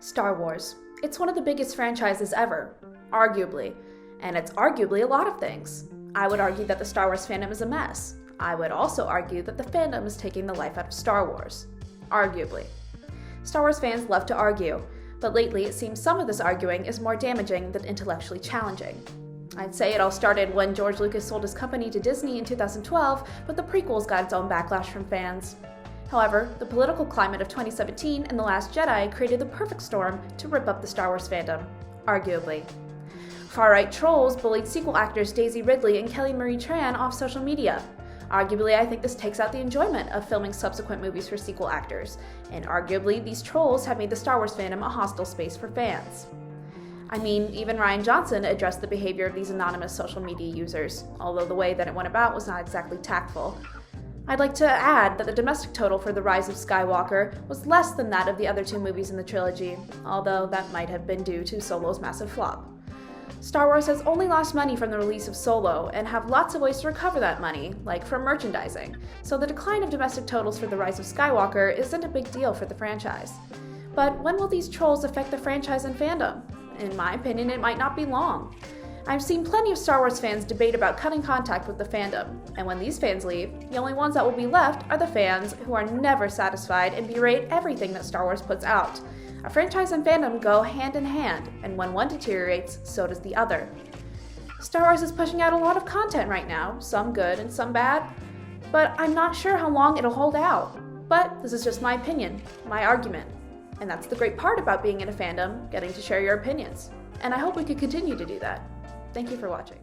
Star Wars. It's one of the biggest franchises ever, arguably, and it's arguably a lot of things. I would argue that the Star Wars fandom is a mess. I would also argue that the fandom is taking the life out of Star Wars. Arguably. Star Wars fans love to argue, but lately it seems some of this arguing is more damaging than intellectually challenging. I'd say it all started when George Lucas sold his company to Disney in 2012, but the prequels got its own backlash from fans. However, the political climate of 2017 and The Last Jedi created the perfect storm to rip up the Star Wars fandom, arguably. Far-right trolls bullied sequel actors Daisy Ridley and Kelly Marie Tran off social media. Arguably, I think this takes out the enjoyment of filming subsequent movies for sequel actors, and arguably, these trolls have made the Star Wars fandom a hostile space for fans. I mean, even Rian Johnson addressed the behavior of these anonymous social media users, although the way that it went about was not exactly tactful. I'd like to add that the domestic total for The Rise of Skywalker was less than that of the other two movies in the trilogy, although that might have been due to Solo's massive flop. Star Wars has only lost money from the release of Solo and have lots of ways to recover that money, like from merchandising, so the decline of domestic totals for The Rise of Skywalker isn't a big deal for the franchise. But when will these trolls affect the franchise and fandom? In my opinion, it might not be long. I've seen plenty of Star Wars fans debate about cutting contact with the fandom, and when these fans leave, the only ones that will be left are the fans who are never satisfied and berate everything that Star Wars puts out. A franchise and fandom go hand in hand, and when one deteriorates, so does the other. Star Wars is pushing out a lot of content right now, some good and some bad, but I'm not sure how long it'll hold out. But this is just my opinion, my argument. And that's the great part about being in a fandom, getting to share your opinions. And I hope we could continue to do that. Thank you for watching.